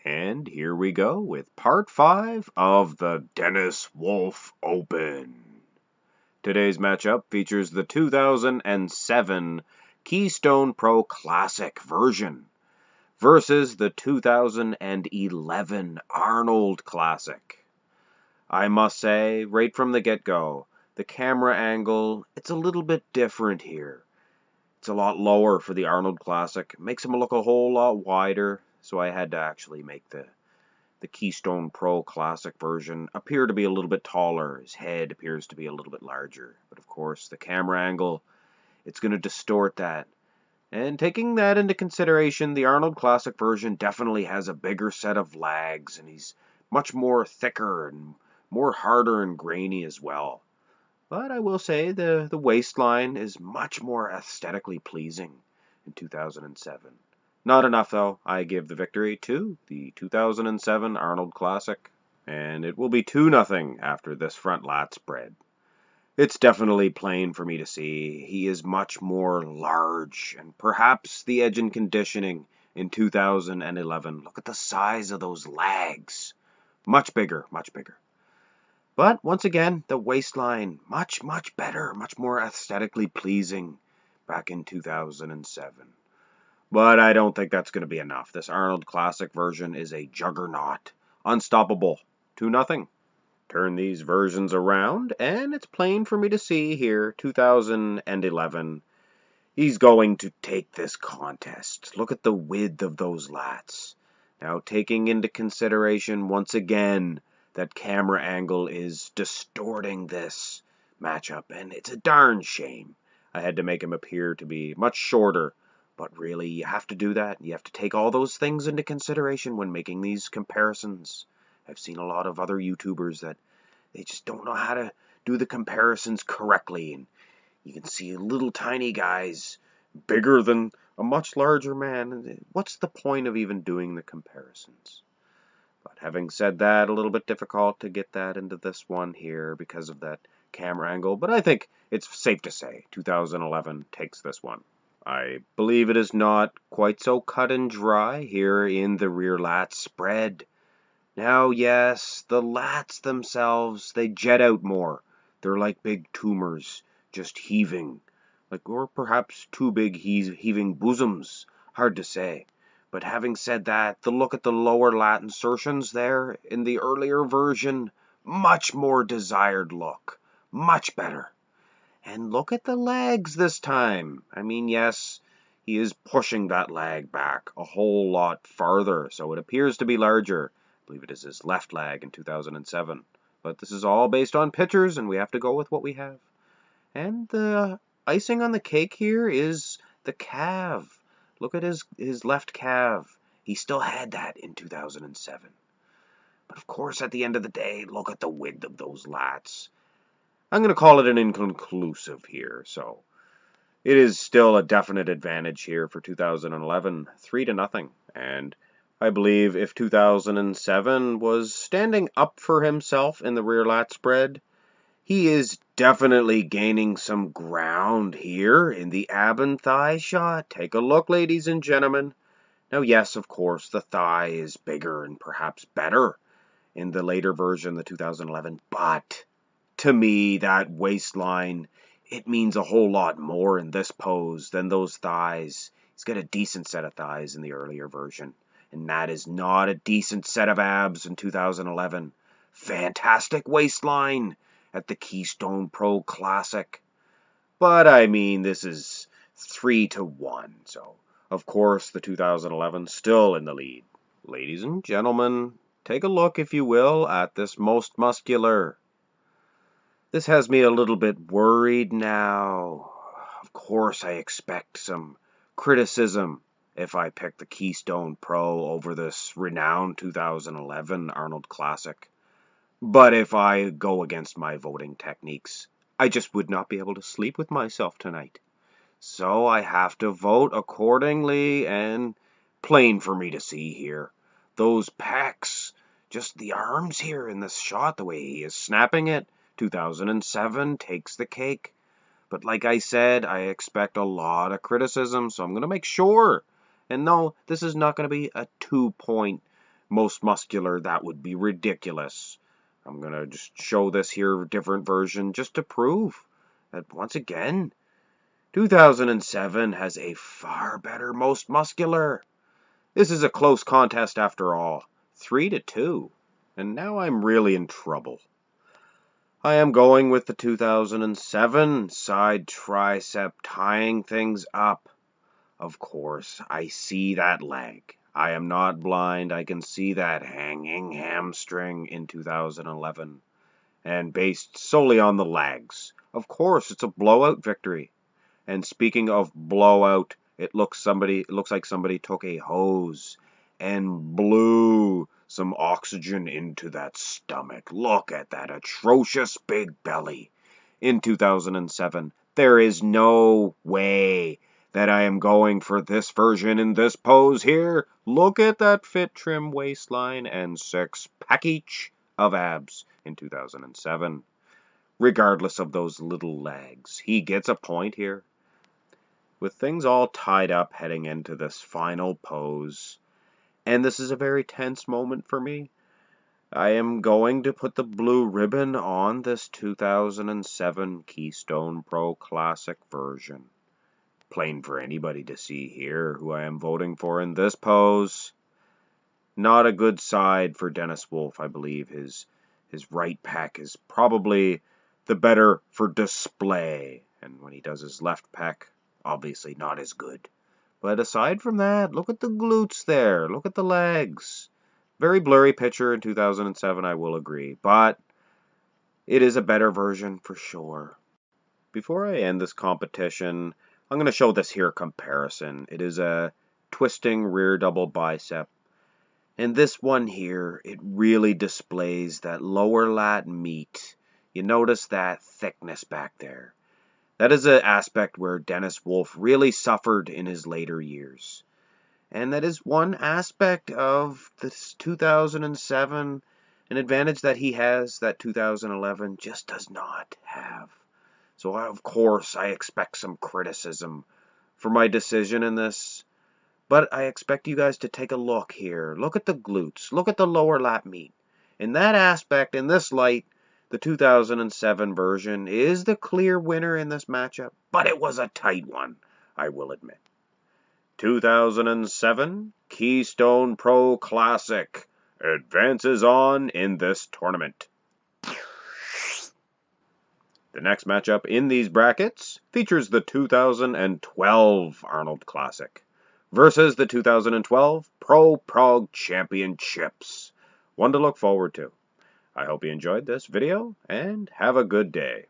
And here we go with part 5 of the Dennis Wolf Open. Today's matchup features the 2007 Keystone Pro Classic version versus the 2011 Arnold Classic. I must say, right from the get-go, the camera angle, it's a little bit different here. It's a lot lower for the Arnold Classic. It makes him look a whole lot wider, so I had to actually make the Keystone Pro Classic version appear to be a little bit taller. His head appears to be a little bit larger. But of course, the camera angle, it's going to distort that. And taking that into consideration, the Arnold Classic version definitely has a bigger set of lags, and he's much more thicker and more harder and grainy as well. But I will say the waistline is much more aesthetically pleasing in 2007. Not enough, though. I give the victory to the 2007 Arnold Classic, and it will be 2-0 after this front lat spread. It's definitely plain for me to see. He is much more large, and perhaps the edge and conditioning in 2011. Look at the size of those lags. Much bigger, much bigger. But once again, the waistline, much better, much more aesthetically pleasing back in 2007. But I don't think that's going to be enough. This Arnold Classic version is a juggernaut. Unstoppable. 2-0. Turn these versions around, and it's plain for me to see here, 2011. He's going to take this contest. Look at the width of those lats. Now, taking into consideration, once again, that camera angle is distorting this matchup, and it's a darn shame. I had to make him appear to be much shorter, but really, you have to do that. You have to take all those things into consideration when making these comparisons. I've seen a lot of other YouTubers that they just don't know how to do the comparisons correctly, and you can see little tiny guys bigger than a much larger man. What's the point of even doing the comparisons? But having said that, a little bit difficult to get that into this one here because of that camera angle. But I think it's safe to say 2011 takes this one. I believe it is not quite so cut and dry here in the rear lat spread. Now, yes, the lats themselves, they jet out more. They're like big tumors, just heaving. Or perhaps two big heaving bosoms. Hard to say. But having said that, the look at the lower lat insertions there in the earlier version, much more desired look. Much better. And look at the legs this time. I mean, yes, he is pushing that leg back a whole lot farther, so it appears to be larger. I believe it is his left leg in 2007. But this is all based on pictures, and we have to go with what we have. And the icing on the cake here is the calf. Look at his left calf. He still had that in 2007. But of course, at the end of the day, look at the width of those lats. I'm going to call it an inconclusive here, so it is still a definite advantage here for 2011, 3-0. And I believe if 2007 was standing up for himself in the rear lat spread, he is definitely gaining some ground here in the ab and thigh shot. Take a look, ladies and gentlemen. Now, yes, of course, the thigh is bigger and perhaps better in the later version, the 2011, but to me, that waistline, it means a whole lot more in this pose than those thighs. He's got a decent set of thighs in the earlier version, and that is not a decent set of abs in 2011. Fantastic waistline at the Keystone Pro Classic. But I mean, this is 3-1, so of course the 2011 still in the lead. Ladies and gentlemen, take a look, if you will, at this most muscular. This has me a little bit worried now. Of course, I expect some criticism if I pick the Keystone Pro over this renowned 2011 Arnold Classic. But if I go against my voting techniques, I just would not be able to sleep with myself tonight. So I have to vote accordingly, and plain for me to see here. Those pecs, just the arms here in this shot, the way he is snapping it, 2007 takes the cake. But like I said, I expect a lot of criticism, so I'm going to make sure. And no, this is not going to be a 2-point most muscular, that would be ridiculous. I'm going to just show this here different version just to prove that once again, 2007 has a far better most muscular. This is a close contest after all, 3-2, and now I'm really in trouble. I am going with the 2007 side tricep, tying things up. Of course, I see that leg. I am not blind. I can see that hanging hamstring in 2011. And based solely on the legs. Of course, it's a blowout victory. And speaking of blowout, it looks like somebody took a hose and blew some oxygen into that stomach. Look at that atrocious big belly in 2007. There is no way that I am going for this version in this pose here. Look at that fit, trim waistline and six-pack each of abs in 2007. Regardless of those little legs, he gets a point here. With things all tied up heading into this final pose, and this is a very tense moment for me, I am going to put the blue ribbon on this 2007 Keystone Pro Classic version. Plain for anybody to see here who I am voting for in this pose. Not a good side for Dennis Wolf. I believe his right pec is probably the better for display, and when he does his left pec, obviously not as good. But aside from that, look at the glutes there. Look at the legs. Very blurry picture in 2007, I will agree. But it is a better version for sure. Before I end this competition, I'm going to show this here comparison. It is a twisting rear double bicep. And this one here, it really displays that lower lat meat. You notice that thickness back there. That is an aspect where Dennis Wolf really suffered in his later years. And that is one aspect of this 2007, an advantage that he has that 2011 just does not have. So, of course, I expect some criticism for my decision in this. But I expect you guys to take a look here. Look at the glutes. Look at the lower lat meat. In that aspect, in this light, the 2007 version is the clear winner in this matchup, but it was a tight one, I will admit. 2007 Keystone Pro Classic advances on in this tournament. The next matchup in these brackets features the 2012 Arnold Classic versus the 2012 Pro Prog Championships. One to look forward to. I hope you enjoyed this video, and have a good day.